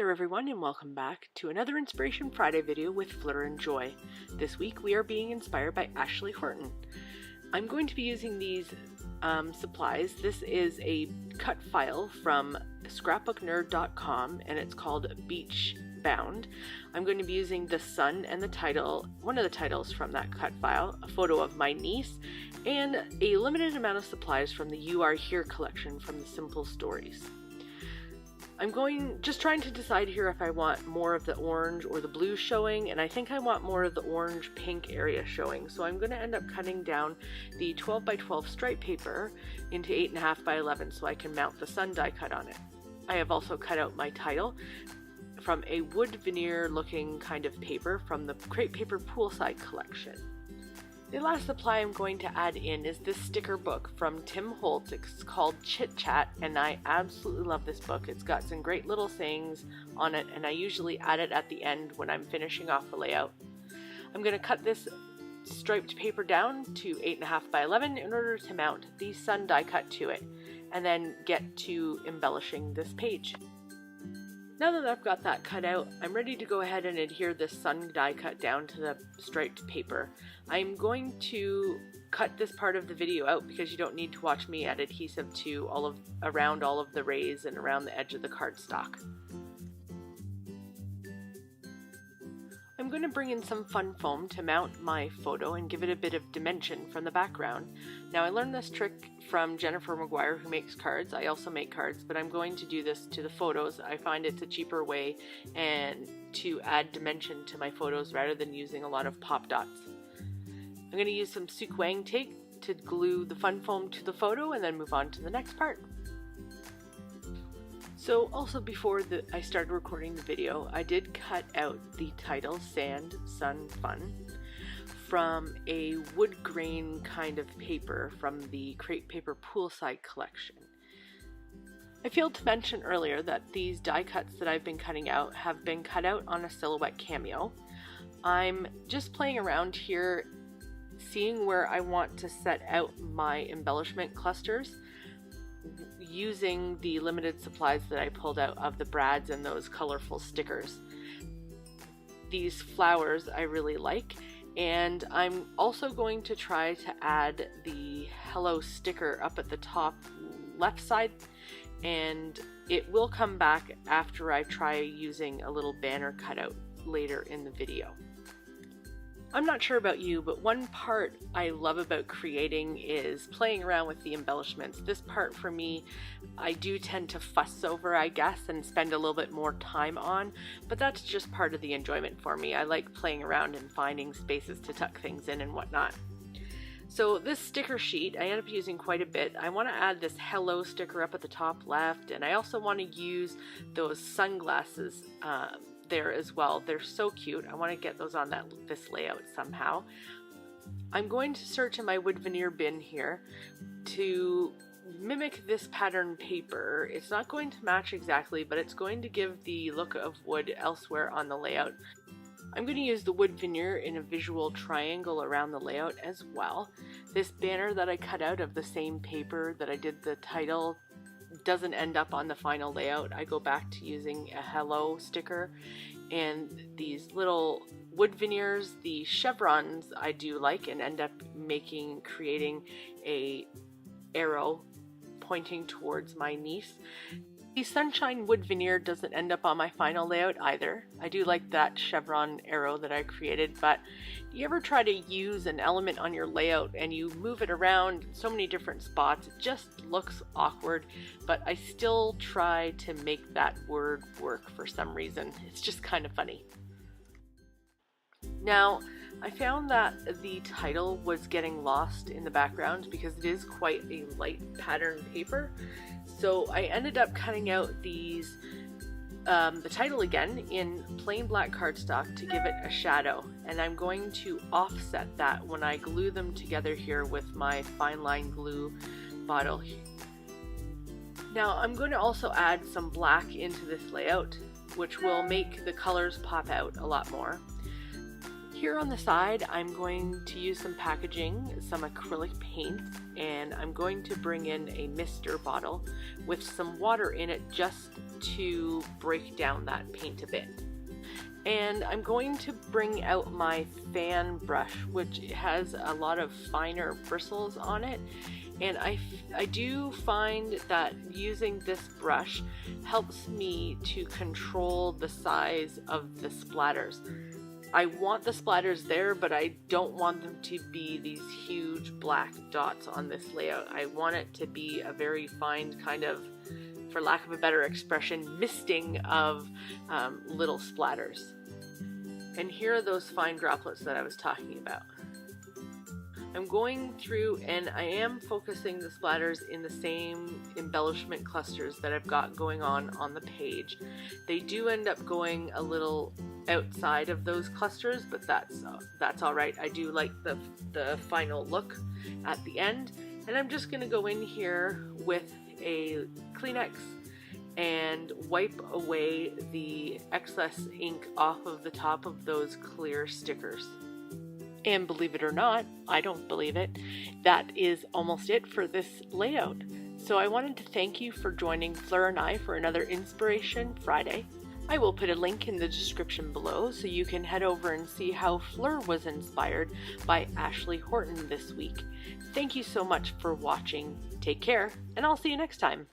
there everyone, and welcome back to another Inspiration Friday video with Fleur and Joy. This week we are being inspired by Ashley Horton. I'm going to be using these supplies. This is a cut file from scrapbooknerd.com and it's called Beach Bound. I'm going to be using the sun and the title, one of the titles from that cut file, a photo of my niece, and a limited amount of supplies from the You Are Here collection from the Simple Stories. I'm just trying to decide here if I want more of the orange or the blue showing, and I think I want more of the orange pink area showing. So I'm going to end up cutting down the 12 by 12 stripe paper into 8.5 by 11 so I can mount the sun die cut on it. I have also cut out my title from a wood veneer looking kind of paper from the Crepe Paper Poolside collection. The last supply I'm going to add in is this sticker book from Tim Holtz. It's called Chit Chat, and I absolutely love this book. It's got some great little sayings on it, and I usually add it at the end when I'm finishing off the layout. I'm going to cut this striped paper down to 8.5 by 11 in order to mount the sun die cut to it, and then get to embellishing this page. Now that I've got that cut out, I'm ready to go ahead and adhere this sun die cut down to the striped paper. I'm going to cut this part of the video out because you don't need to watch me add adhesive to around all of the rays and around the edge of the cardstock. I'm going to bring in some fun foam to mount my photo and give it a bit of dimension from the background. Now I learned this trick from Jennifer McGuire, who makes cards. I also make cards, but I'm going to do this to the photos. I find it's a cheaper way and to add dimension to my photos rather than using a lot of pop dots. I'm going to use some Suk Wang tape to glue the fun foam to the photo and then move on to the next part. So also before I started recording the video, I did cut out the title Sand, Sun, Fun from a wood grain kind of paper from the Crepe Paper Poolside collection. I failed to mention earlier that these die cuts that I've been cutting out have been cut out on a silhouette cameo. I'm just playing around here, seeing where I want to set out my embellishment clusters, using the limited supplies that I pulled out of the brads and those colorful stickers. These flowers I really like, and I'm also going to try to add the hello sticker up at the top left side, and it will come back after I try using a little banner cutout later in the video. I'm not sure about you, but one part I love about creating is playing around with the embellishments. This part for me, I do tend to fuss over, I guess, and spend a little bit more time on, but that's just part of the enjoyment for me. I like playing around and finding spaces to tuck things in and whatnot. So this sticker sheet, I end up using quite a bit. I want to add this hello sticker up at the top left, and I also want to use those sunglasses there as well. They're so cute. I want to get those on this layout somehow. I'm going to search in my wood veneer bin here to mimic this pattern paper. It's not going to match exactly, but it's going to give the look of wood elsewhere on the layout. I'm going to use the wood veneer in a visual triangle around the layout as well. This banner that I cut out of the same paper that I did the title doesn't end up on the final layout. I go back to using a hello sticker, and these little wood veneers, the chevrons I do like, and end up creating a arrow pointing towards my niece. The sunshine wood veneer doesn't end up on my final layout either. I do like that chevron arrow that I created, but you ever try to use an element on your layout and you move it around in so many different spots, it just looks awkward, but I still try to make that word work for some reason. It's just kind of funny. Now, I found that the title was getting lost in the background because it is quite a light pattern paper. So I ended up cutting out the title again in plain black cardstock to give it a shadow, and I'm going to offset that when I glue them together here with my fine line glue bottle. Now I'm going to also add some black into this layout, which will make the colors pop out a lot more. Here on the side, I'm going to use some packaging, some acrylic paint, and I'm going to bring in a mister bottle with some water in it just to break down that paint a bit. And I'm going to bring out my fan brush, which has a lot of finer bristles on it. And I do find that using this brush helps me to control the size of the splatters. I want the splatters there, but I don't want them to be these huge black dots on this layout. I want it to be a very fine kind of, for lack of a better expression, misting of little splatters. And here are those fine droplets that I was talking about. I'm going through and I am focusing the splatters in the same embellishment clusters that I've got going on the page. They do end up going a little outside of those clusters, but that's all right. I do like the final look at the end. And I'm just going to go in here with a Kleenex and wipe away the excess ink off of the top of those clear stickers. And believe it or not, I don't believe it, that is almost it for this layout. So I wanted to thank you for joining Fleur and I for another Inspiration Friday. I will put a link in the description below so you can head over and see how Fleur was inspired by Ashley Horton this week. Thank you so much for watching. Take care, and I'll see you next time.